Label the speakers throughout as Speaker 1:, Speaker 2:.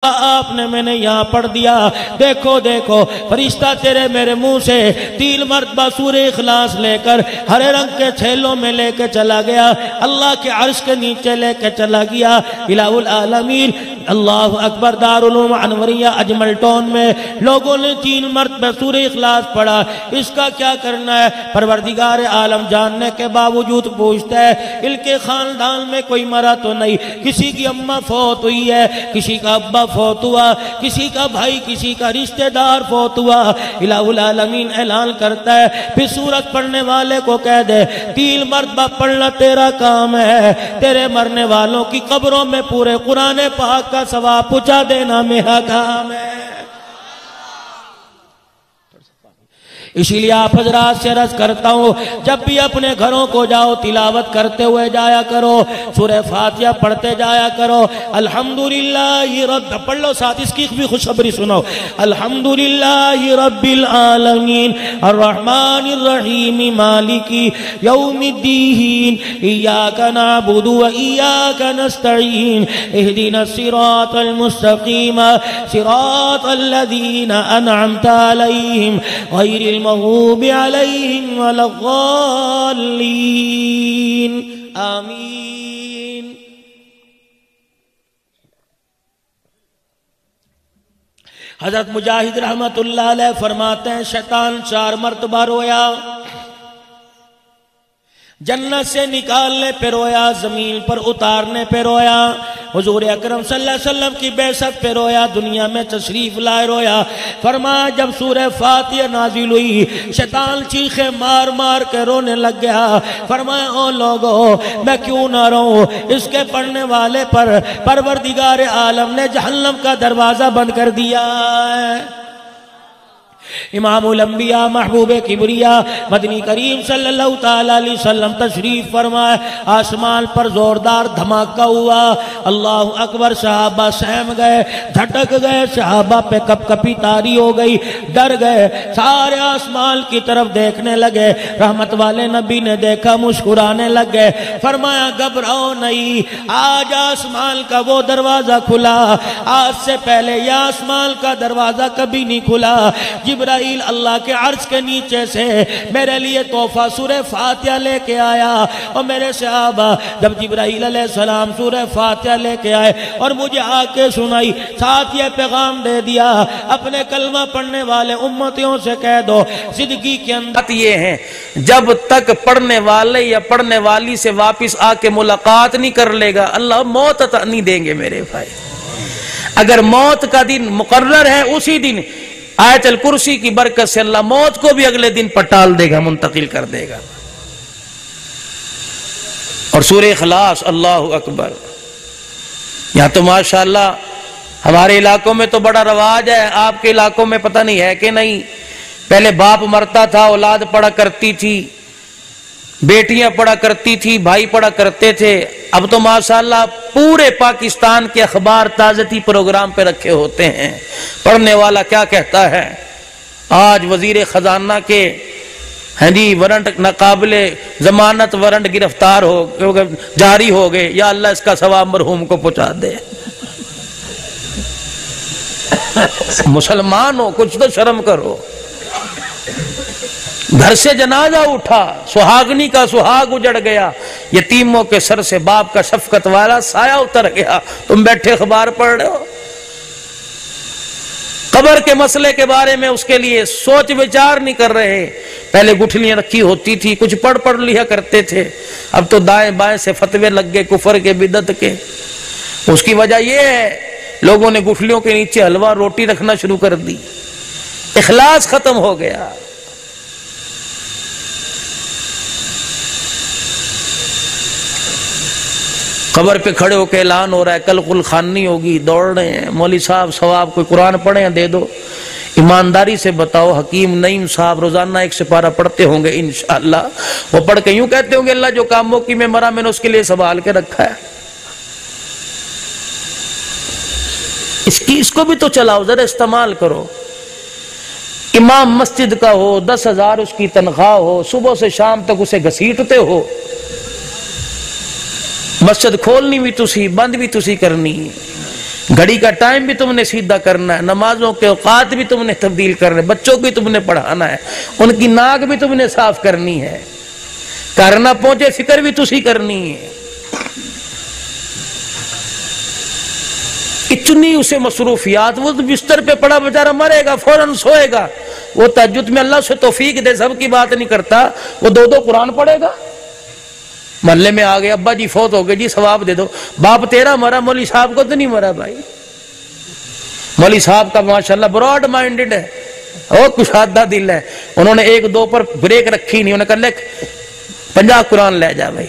Speaker 1: آپ نے میں نے یہاں پڑھ دیا، دیکھو دیکھو فرشتہ تیرے میرے منہ سے 3 مرتبہ سورہ اخلاص لے کر ہرے رنگ کے تھیلوں میں لے کے چلا گیا، اللہ کے عرش کے نیچے لے کے چلا گیا الہ العالمین۔ اللہ اکبر۔ دارالعلوم انوریہ اجمل ٹون میں لوگوں نے 3 مرتبہ سورہ اخلاص پڑھا، اس کا کیا کرنا ہے؟ پروردگار عالم جاننے کے باوجود پوچھتا ہے ان کے خاندان میں کوئی مرا تو نہیں؟ کسی کی اماں فوت ہوئی ہے، کسی کا ابا فوت ہوا، کسی کا بھائی کسی کا رشتہ دار فوت ہوا، الہ العالمین اعلان کرتا ہے پھر سورت پڑھنے والے کو کہہ دے 3 مرتبہ پڑھنا تیرا کام ہے، تیرے مرنے والوں کی قبروں میں پورے قرآن پاک کا ثواب پہنچا دینا میرا کام ہے۔ اسی لیے آپ حضرات سے عرض کرتا ہوں جب بھی اپنے گھروں کو جاؤ تلاوت کرتے ہوئے جایا کرو، سورہ فاتحہ پڑھتے جایا کرو۔ الحمدللہ رب، پڑھ لو ساتھ، اس کی بھی خوشخبری سنو۔ الحمدللہ رب العالمین الرحمن الرحیم مالک یوم الدین ایاک نعبد و ایاک نستعین اہدنا الصراط المستقیم صراط الذین انعمت علیہم غیر المغضوب علیہم ولا الضالین آمین۔ حضرت مجاہد رحمت اللہ علیہ فرماتے ہیں شیطان 4 مرتبہ رویا، جنت سے نکالنے پہ رویا، زمین پر اتارنے پہ رویا، حضور اکرم صلی اللہ علیہ وسلم کی بعثت پہ رویا، دنیا میں تشریف لائے رویا۔ فرمایا جب سورہ فاتحہ نازل ہوئی شیطان چیخے مار مار کے رونے لگ گیا۔ فرمایا او لوگو میں کیوں نہ رہوں، اس کے پڑھنے والے پر پروردگار عالم نے جہنم کا دروازہ بند کر دیا ہے۔ امام الانبیاء محبوب کبریا مدنی کریم صلی اللہ تعالی علیہ وسلم تشریف فرمائے، آسمان پر زوردار دھماکہ ہوا، اللہ اکبر، صحابہ سہم گئے، دھٹک گئے، صحابہ پہ کپ کپی تاری ہو گئی، ڈر گئے، سارے آسمان کی طرف دیکھنے لگے۔ رحمت والے نبی نے دیکھا مسکرانے لگ گئے، فرمایا گھبراؤ نہیں، آج آسمان کا وہ دروازہ کھلا آج سے پہلے یہ آسمان کا دروازہ کبھی نہیں کھلا۔ جبرائیل اللہ کے عرش کے نیچے سے میرے لیے تحفہ سورہ فاتحہ لے کے آیا، اور میرے صحابہ جب جبرائیل علیہ السلام سورہ فاتحہ لے کے آئے اور مجھے آ کے سنائی، ساتھ یہ پیغام دے دیا اپنے کلمہ پڑھنے والے امتیوں سے کہہ دو زندگی کے اندر
Speaker 2: یہ ہے جب تک پڑھنے والے یا پڑھنے والی سے واپس آ کے ملاقات نہیں کر لے گا اللہ موت عطا نہیں دیں گے میرے بھائی۔ اگر موت کا دن مقرر ہے اسی دن آیت الکرسی کی برکت سے اللہ موت کو بھی اگلے دن پٹال دے گا، منتقل کر دے گا۔ اور سورہ اخلاص، اللہ اکبر، یہاں تو ماشاءاللہ ہمارے علاقوں میں تو بڑا رواج ہے، آپ کے علاقوں میں پتہ نہیں ہے کہ نہیں۔ پہلے باپ مرتا تھا اولاد پڑھا کرتی تھی، بیٹیاں پڑھا کرتی تھی، بھائی پڑھا کرتے تھے۔ اب تو ماشاءاللہ پورے پاکستان کے اخبار تازتی پروگرام پہ رکھے ہوتے ہیں۔ پڑھنے والا کیا کہتا ہے، آج وزیر خزانہ کے وارنٹ ناقابل ضمانت وارنٹ گرفتار ہو جاری ہو گئے، یا اللہ اس کا ثواب مرحوم کو پہنچا دے۔ مسلمان ہو کچھ تو شرم کرو۔ گھر سے جنازہ اٹھا، سہاگنی کا سہاگ اجڑ گیا، یتیموں کے سر سے باپ کا شفقت والا سایہ اتر گیا، تم بیٹھے اخبار پڑھ رہے ہو۔ قبر کے مسئلے کے بارے میں اس کے لیے سوچ وچار نہیں کر رہے۔ پہلے گٹھلیاں رکھی ہوتی تھی، کچھ پڑھ لیا کرتے تھے، اب تو دائیں بائیں سے فتوے لگ گئے کفر کے بدعت کے۔ اس کی وجہ یہ ہے لوگوں نے گٹھلیوں کے نیچے حلوہ روٹی رکھنا شروع کر دی، اخلاص ختم ہو گیا۔ قبر پہ کھڑے ہو کے اعلان ہو رہا ہے کل قل خوانی ہوگی، دوڑ رہے ہیں مولوی صاحب ثواب کوئی قرآن پڑھیں دے دو۔ ایمانداری سے بتاؤ حکیم نعیم صاحب روزانہ 1 سپارہ پڑھتے ہوں گے انشاءاللہ، وہ پڑھ کے یوں کہتے ہوں گے اللہ جو کاموں کی میں مرا میں نے اس کے لیے سنبھال کے رکھا ہے، اس کو بھی تو چلاؤ، ذرا استعمال کرو۔ امام مسجد کا ہو، 10,000 اس کی تنخواہ ہو، صبح سے شام تک اسے گھسیٹتے ہو، مسجد کھولنی بھی تسی بند بھی تسی کرنی، گھڑی کا ٹائم بھی تم نے سیدھا کرنا ہے، نمازوں کے اوقات بھی تم نے تبدیل کرنے، بچوں کو بھی تم نے پڑھانا ہے، ان کی ناک بھی تم نے صاف کرنی ہے، گھر نہ پہنچے فکر بھی تسی کرنی ہے۔ اتنی اسے مصروفیات، وہ تو بستر پہ پڑا بیچارہ مرے گا فوراً سوئے گا، وہ تہجد میں اللہ سے توفیق دے، سب کی بات نہیں کرتا، وہ دو قرآن پڑھے گا۔ محلے میں آگئے ابا جی فوت ہو گئے جی ثواب دے دو، باپ تیرا مرا مولوی صاحب کو تو نہیں مرا بھائی۔ مولوی صاحب کا ماشاءاللہ براڈ مائنڈڈ ہے اور کشادہ دل ہے، انہوں نے ایک دو پر بریک رکھی نہیں، انہوں نے کہا لکھ 50 قرآن لے جا بھائی،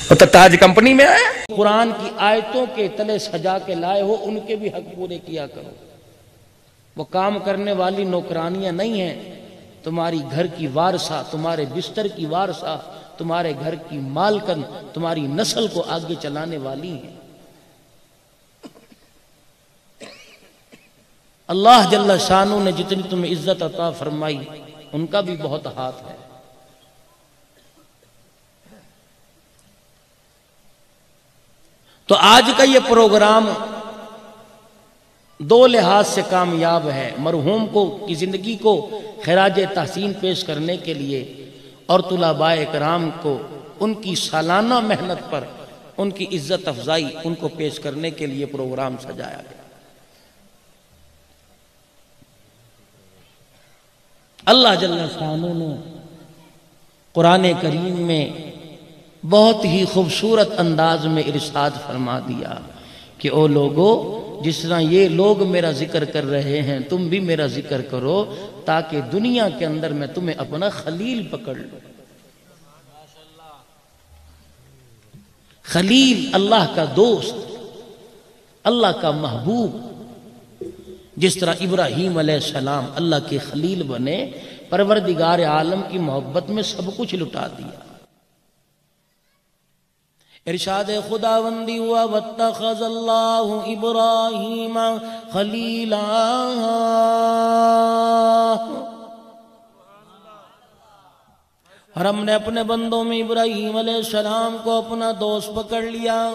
Speaker 2: وہ تو تاج کمپنی میں آیا۔
Speaker 1: قرآن کی آیتوں کے تلے سجا کے لائے ہو، ان کے بھی حق پورے کیا کرو۔ وہ کام کرنے والی نوکرانیاں نہیں ہیں، تمہاری گھر کی وارثہ، تمہارے بستر کی وارثہ، تمہارے گھر کی مالکن، تمہاری نسل کو آگے چلانے والی ہیں۔ اللہ جل شانہ نے جتنی تمہیں عزت عطا فرمائی ان کا بھی بہت ہاتھ ہے۔ تو آج کا یہ پروگرام دو لحاظ سے کامیاب ہے، مرحوم کی زندگی کو خراج تحسین پیش کرنے کے لیے، اور طلباء کرام کو ان کی سالانہ محنت پر ان کی عزت افزائی ان کو پیش کرنے کے لیے پروگرام سجایا گیا۔ اللہ جل شانہ نے قرآن کریم میں بہت ہی خوبصورت انداز میں ارشاد فرما دیا کہ او لوگو، جس طرح یہ لوگ میرا ذکر کر رہے ہیں تم بھی میرا ذکر کرو، تاکہ دنیا کے اندر میں تمہیں اپنا خلیل پکڑ لوں۔ خلیل اللہ کا دوست، اللہ کا محبوب، جس طرح ابراہیم علیہ السلام اللہ کے خلیل بنے، پروردگار عالم کی محبت میں سب کچھ لٹا دیا۔ ارشاد خداوندی ہوا واتخذ اللہ ابراہیم خلیلا، اور ہم نے اپنے بندوں میں ابراہیم علیہ السلام کو اپنا دوست پکڑ لیا۔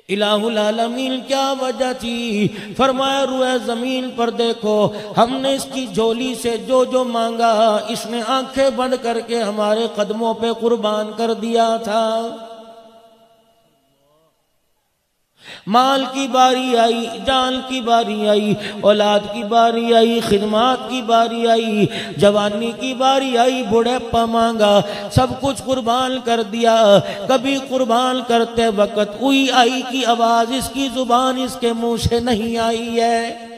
Speaker 1: الہ العالمین کیا وجہ تھی؟ فرمایا روئے زمین پر دیکھو، ہم نے اس کی جھولی سے جو مانگا اس نے آنکھیں بند کر کے ہمارے قدموں پہ قربان کر دیا تھا۔ مال کی باری آئی، جان کی باری آئی، اولاد کی باری آئی، خدمات کی باری آئی، جوانی کی باری آئی، بڑھاپا مانگا، سب کچھ قربان کر دیا۔ کبھی قربان کرتے وقت اوئی آئی کی آواز اس کی زبان اس کے منہ سے نہیں آئی ہے۔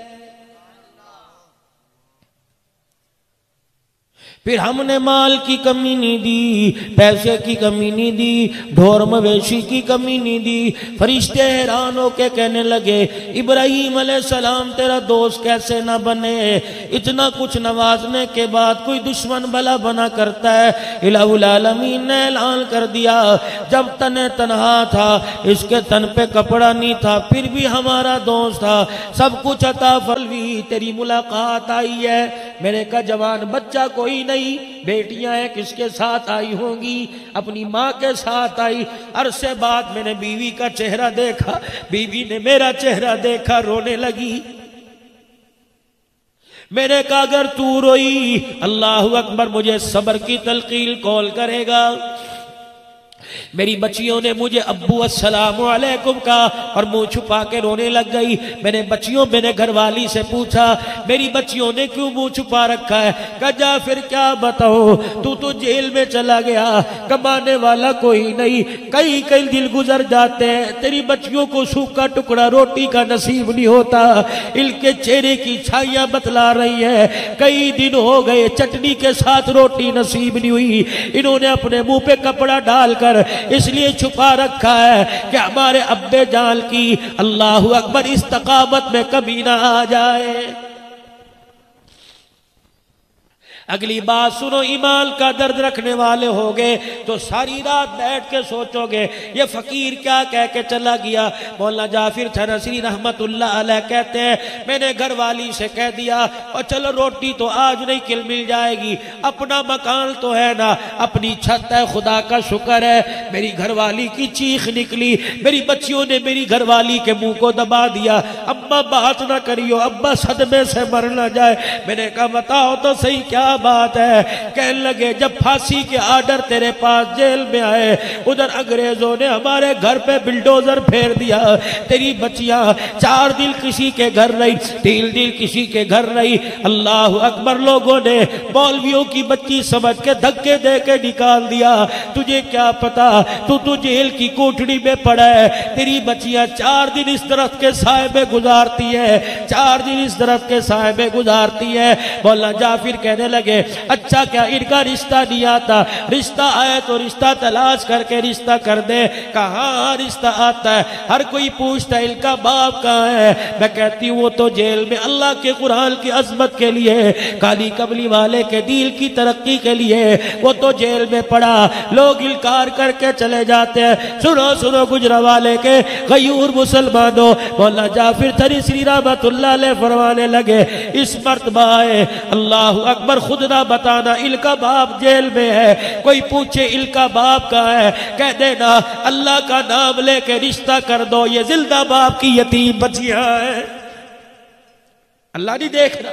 Speaker 1: پھر ہم نے مال کی کمی نہیں دی، پیسے کی کمی نہیں دی، ڈھور مویشی کی کمی نہیں دی۔ فرشتے حیران ہو کے کہنے لگے ابراہیم علیہ السلام تیرا دوست کیسے نہ بنے؟ اتنا کچھ نوازنے کے بعد کوئی دشمن بھلا بنا کرتا ہے؟ الہ العالمین نے اعلان کر دیا جب تنہا تھا، اس کے تن پہ کپڑا نہیں تھا، پھر بھی ہمارا دوست تھا، سب کچھ عطا فرمائی، تیری ملاقات آئی ہے۔ میرے کا جوان بچہ کوئی نہیں، بیٹیاں ہیں کس کے ساتھ آئی ہوں گی؟ اپنی ماں کے ساتھ آئی۔ عرصے بعد میں نے بیوی کا چہرہ دیکھا، بیوی نے میرا چہرہ دیکھا، رونے لگی۔ میں نے کہا اگر تو روئی اللہ اکبر مجھے صبر کی تلقین کون کرے گا؟ میری بچیوں نے مجھے ابو السلام علیکم کہا اور منہ چھپا کے رونے لگ گئی۔ میں نے میرے گھر والی سے پوچھا میری بچیوں نے کیوں منہ چھپا رکھا ہے؟ کہا جا پھر کیا بتاؤ، تو جیل میں چلا گیا، کمانے والا کوئی نہیں، کئی دن گزر جاتے ہیں، تیری بچیوں کو سوکھا ٹکڑا روٹی کا نصیب نہیں ہوتا، ان کے چہرے کی چھائیاں بتلا رہی ہے، کئی دن ہو گئے چٹنی کے ساتھ روٹی نصیب نہیں ہوئی، انہوں نے اپنے منہ پہ کپڑا ڈال کر اس لیے چھپا رکھا ہے کہ ہمارے ابے جان کی اللہ اکبر استقامت میں کبھی نہ آ جائے۔ اگلی بات سنو، ایمان کا درد رکھنے والے ہوگے تو ساری رات بیٹھ کے سوچو گے یہ فقیر کیا کہہ کے چلا گیا۔ مولانا جعفر تھنسری رحمت اللہ علیہ کہتے ہیں میں نے گھر والی سے کہہ دیا اور چلو روٹی تو آج نہیں مل جائے گی، اپنا مکان تو ہے نا، اپنی چھت ہے، خدا کا شکر ہے۔ میری گھر والی کی چیخ نکلی، میری بچیوں نے میری گھر والی کے منہ کو دبا دیا، اماں بات نہ کریو، ابا صدمے سے مر نہ جائے۔ میں نے کہا بتاؤ تو صحیح کیا بات ہے؟ کہنے لگے جب پھانسی کے آرڈر تیرے پاس جیل میں آئے، ادھر انگریزوں نے ہمارے گھر پہ بلڈوزر پھیر دیا، تیری بچیاں 4 دن کسی کے گھر رہی، 3 دن کسی کے گھر رہی، اللہ اکبر، لوگوں نے مولویوں کی بچی سمجھ کے دھکے دے کے نکال دیا۔ تجھے کیا پتا تو جیل کی کوٹڑی میں پڑا ہے، تیری بچیاں 4 دن اس درخت کے سائے میں گزارتی ہے، 4 دن اس درخت کے سائے میں گزارتی ہے۔ مولانا جعفر کہنے لگے اچھا کیا ان کا رشتہ نہیں آتا؟ رشتہ آئے تو رشتہ تلاش کر کے رشتہ کر دے۔ کہاں رشتہ آتا ہے؟ ہر کوئی پوچھتا ہے ان کا باپ کہاں ہے؟ میں کہتی ہوں وہ تو جیل میں اللہ کے قرآن کی عظمت کے لیے، کالی کملی والے کے دین کی ترقی کے لیے وہ تو جیل میں پڑا، لوگ انکار کر کے چلے جاتے ہیں۔ سنو سنو گجرانوالے کے غیور مسلمانوں، مولانا جعفر تھنسری رحمت اللہ علیہ فرمانے لگے اس مرتبہ ہے اللہ اکبر، خود نہ بتانا ان کا باپ جیل میں ہے، کوئی پوچھے ان کا باپ کہاں ہے، کہہ دینا اللہ کا نام لے کے رشتہ کر دو، یہ زندہ باپ کی یتیم بچیاں ہیں۔ اللہ نہیں دیکھ رہا،